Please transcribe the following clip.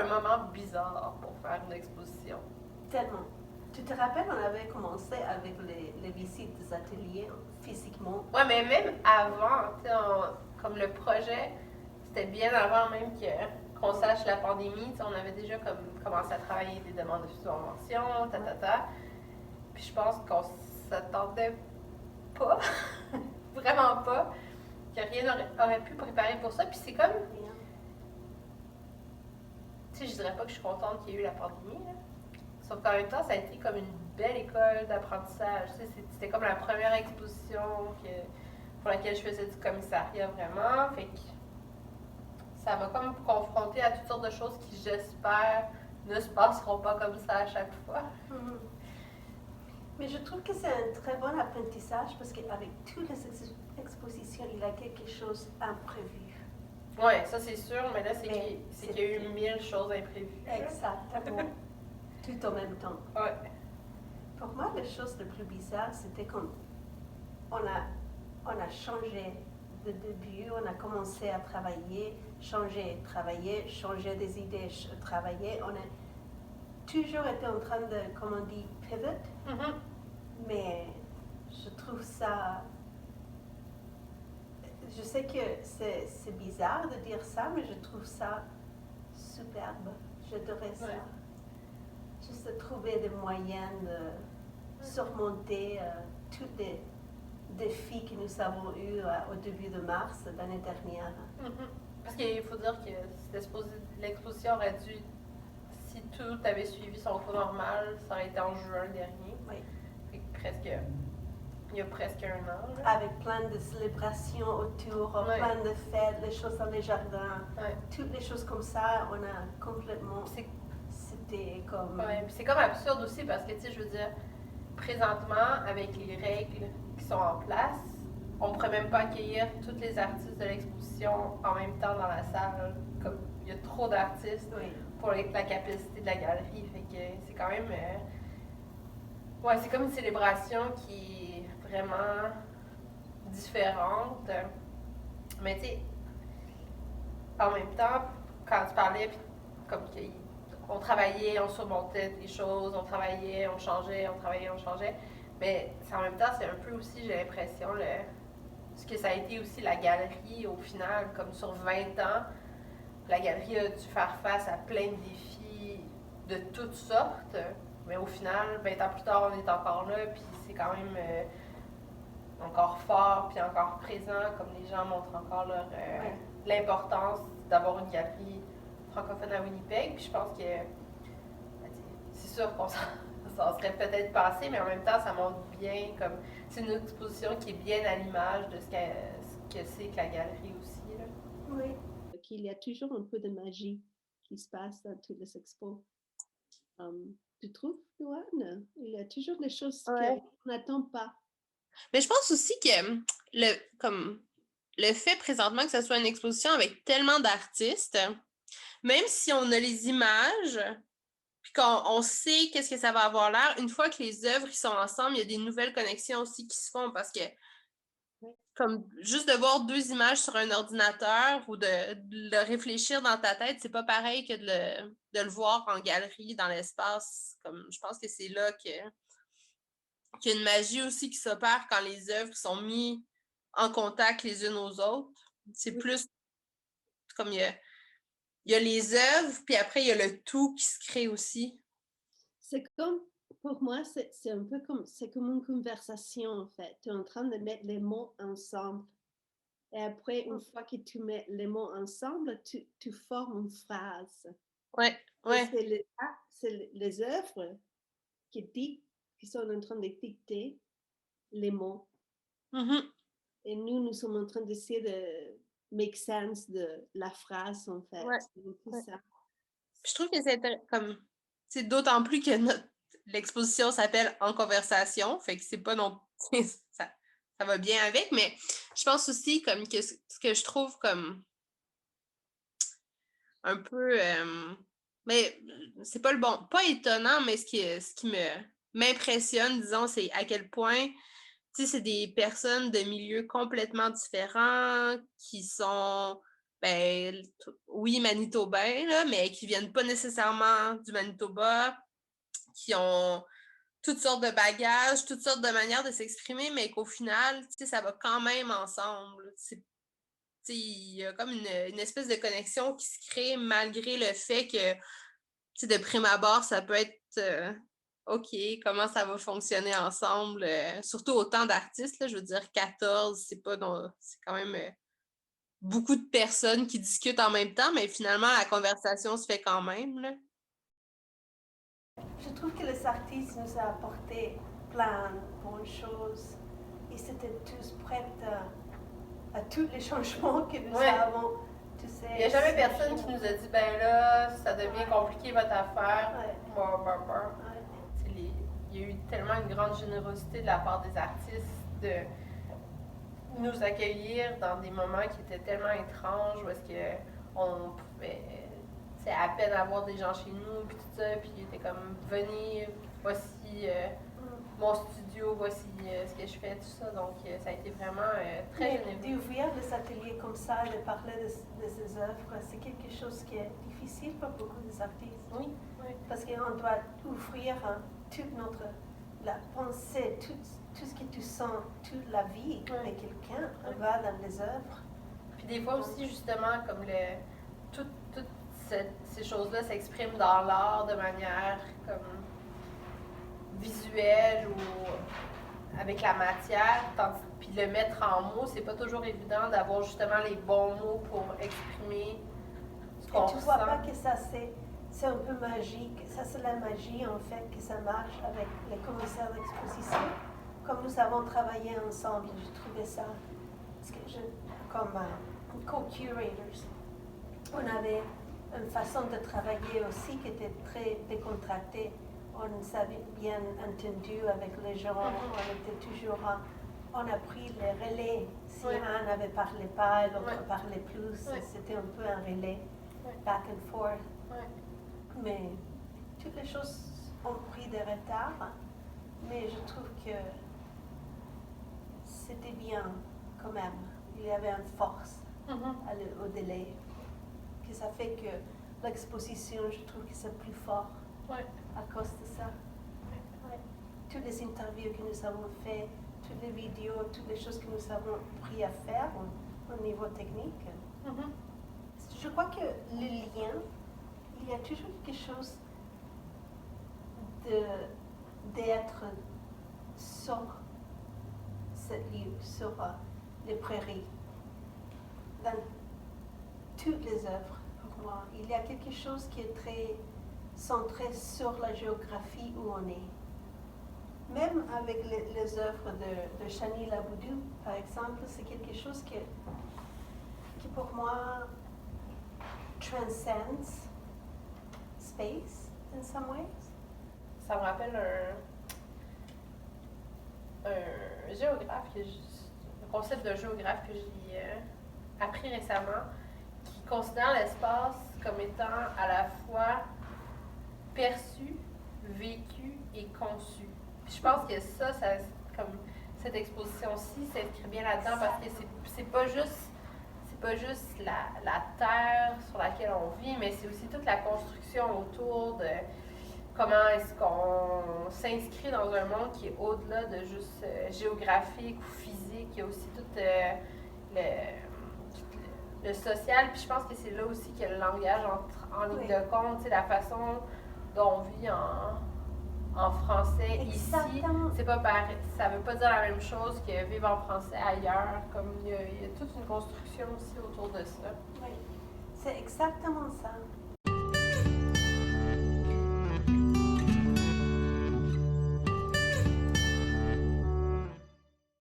un moment bizarre pour faire une exposition. Tellement. Tu te rappelles, on avait commencé avec les visites des ateliers physiquement. Ouais, mais même avant, tu sais, comme le projet, c'était bien avant même qu'on sache la pandémie. Tu sais, on avait déjà comme commencé à travailler des demandes de subvention, ta. Puis je pense qu'on s'attendait pas, vraiment pas, que rien aurait pu préparer pour ça. Puis c'est comme, Rien. tu sais, je dirais pas que je suis contente qu'il y ait eu la pandémie, là. Sauf qu'en même temps, ça a été comme une belle école d'apprentissage. Tu sais, c'était comme la première exposition pour laquelle je faisais du commissariat vraiment. Fait que ça m'a comme confrontée à toutes sortes de choses qui, j'espère, ne se passeront pas comme ça à chaque fois. Mhm. Mais je trouve que c'est un très bon apprentissage parce qu'avec toutes les expositions, il y a quelque chose d'imprévu. Ouais, ça c'est sûr, mais là, c'est Mais qu'il y a eu 1000 choses imprévues. Exactement. Tout en même temps. Ouais. Pour moi, la chose la plus bizarre, c'était quand on a changé de début, on a commencé à travailler, changer des idées, travailler. On a toujours été en train de, comme on dit, pivot, Mhm. mais je trouve ça. Je sais que c'est bizarre de dire ça, mais je trouve ça superbe. J'adorais ça. Ouais. Juste de trouver des moyens de surmonter tous les défis que nous avons eus au début de mars l'année dernière. Mhm. Parce qu'il faut dire que l'exposition aurait dû, si tout avait suivi son cours normal, ça aurait été en juin dernier. Oui. Fait que presque, il y a presque un an. Là. Avec plein de célébrations autour, Ouais. plein de fêtes, les choses dans les jardins, Ouais. toutes les choses comme ça, on a complètement. C'était comme. Ouais, puis c'est comme absurde aussi parce que, tu sais, je veux dire, présentement, avec les règles qui sont en place, on ne pourrait même pas accueillir tous les artistes de l'exposition en même temps dans la salle. Comme il y a trop d'artistes Oui. pour la capacité de la galerie. Fait que c'est quand même. Ouais, c'est comme une célébration qui est vraiment différente. Mais tu sais, en même temps, quand tu parlais, puis comme on travaillait, on surmontait des choses, on travaillait, on changeait, on travaillait, on changeait. Mais en même temps, c'est un peu aussi, j'ai l'impression, ce que ça a été aussi la galerie au final, comme sur 20 ans, la galerie a dû faire face à plein de défis de toutes sortes. Mais au final, 20 ans plus tard, on est encore là, puis c'est quand même encore fort, puis encore présent, comme les gens montrent encore l'importance d'avoir une galerie francophone à Winnipeg. Puis je pense que c'est sûr qu'on s'en serait peut-être passé, mais en même temps, ça montre bien comme c'est une exposition qui est bien à l'image de ce que c'est que la galerie aussi. Là. Oui. Qu'il y a toujours un peu de magie qui se passe dans toutes les expos. Tu trouves, Joanne? Il y a toujours des choses qu'on n'attend pas. Mais je pense aussi que comme le fait présentement que ce soit une exposition avec tellement d'artistes, même si on a les images, puis qu'on sait qu'est-ce que ça va avoir l'air, une fois que les œuvres sont ensemble, il y a des nouvelles connexions aussi qui se font parce que comme juste de voir deux images sur un ordinateur ou de le réfléchir dans ta tête, c'est pas pareil que de le voir en galerie, dans l'espace. Comme je pense que c'est là qu'il y a une magie aussi qui s'opère quand les œuvres sont mises en contact les unes aux autres. C'est plus comme il y a les œuvres, puis après il y a le tout qui se crée aussi. C'est comme, pour moi, c'est un peu comme, c'est comme une conversation en fait. Tu es en train de mettre les mots ensemble. Et après, une fois que tu mets les mots ensemble, tu formes une phrase. Ouais, ouais. C'est les œuvres qui sont en train de dicter les mots. Mm-hmm. Et nous sommes en train d'essayer de make sense de la phrase en fait. Ouais. C'est ça. Puis je trouve que c'est d'autant plus que l'exposition s'appelle En conversation, fait que c'est pas non ça, ça va bien avec, mais je pense aussi comme que ce que je trouve comme un peu mais c'est pas le bon, pas étonnant, mais ce qui m'impressionne, disons, c'est à quel point tu sais, c'est des personnes de milieux complètement différents qui sont oui, manitobains, là, mais qui viennent pas nécessairement du Manitoba, qui ont toutes sortes de bagages, toutes sortes de manières de s'exprimer, mais qu'au final, tu sais, ça va quand même ensemble. Il y a comme une espèce de connexion qui se crée malgré le fait que, tu sais, de prime abord, ça peut être OK, comment ça va fonctionner ensemble? Surtout autant d'artistes, là, je veux dire, 14, c'est quand même beaucoup de personnes qui discutent en même temps, mais finalement, la conversation se fait quand même, là. Je trouve que les artistes nous ont apporté plein de bonnes choses. Ils étaient tous prêts à tous les changements que nous avons. Tu sais, il n'y a jamais personne qui nous a dit, ben là, ça devient compliqué votre affaire. Il y a eu tellement une grande générosité de la part des artistes de nous accueillir dans des moments qui étaient tellement étranges, où est-ce qu'on pouvait à peine avoir des gens chez nous, puis tout ça, puis ils étaient comme, venez, voici mon studio, voici ce que je fais, tout ça. Donc, ça a été vraiment très généreux. D'ouvrir des ateliers comme ça, de parler de ces œuvres, c'est quelque chose qui est difficile pour beaucoup des artistes. Oui. Parce qu'on doit ouvrir toute la pensée, tout ce que tu sens, toute la vie de quelqu'un va dans les œuvres. Puis des fois aussi, justement, comme toutes ces choses-là s'expriment dans l'art de manière comme visuelle ou avec la matière, puis le mettre en mots, c'est pas toujours évident d'avoir justement les bons mots pour exprimer ce qu'on ressent. Tu vois pas que ça c'est un peu magique, ça c'est la magie en fait que ça marche avec les commissaires d'exposition. Comme nous avons travaillé ensemble, je trouvais ça, parce que comme co-curators, on avait une façon de travailler aussi qui était très décontractée. On s'avait bien entendu avec les gens, on était toujours, on a pris les relais. Si un n'avait parlé pas, l'autre parlait plus, c'était un peu un relais, back and forth. Mais toutes les choses ont pris des retards, mais je trouve que c'était bien quand même. Il y avait une force au délai, que ça fait que l'exposition, je trouve que c'est plus fort à cause de ça. Toutes les interviews que nous avons faites, toutes les vidéos, toutes les choses que nous avons pris à faire au niveau technique. Je crois que le lien, il y a toujours quelque chose d'être sur cette lieu, sur les prairies, dans toutes les œuvres pour moi. Il y a quelque chose qui est très centré sur la géographie où on est. Même avec les œuvres de Shani Laboudou, par exemple, c'est quelque chose qui pour moi transcends space in some ways. Ça me rappelle un géographe, le concept d'un géographe que j'ai appris récemment, qui considère l'espace comme étant à la fois perçu, vécu et conçu. Puis je pense que ça comme cette exposition-ci s'inscrit bien là-dedans parce que c'est pas juste la terre sur laquelle on vit, mais c'est aussi toute la construction autour de comment est-ce qu'on s'inscrit dans un monde qui est au-delà de juste géographique ou physique. Il y a aussi tout le social. Puis je pense que c'est là aussi que le langage entre en ligne de compte, la façon dont on vit en français Exactement. Ici, c'est pas pareil. Ça veut pas dire la même chose que vivre en français ailleurs. Comme il y a toute une construction aussi autour de ça. Oui, c'est exactement ça.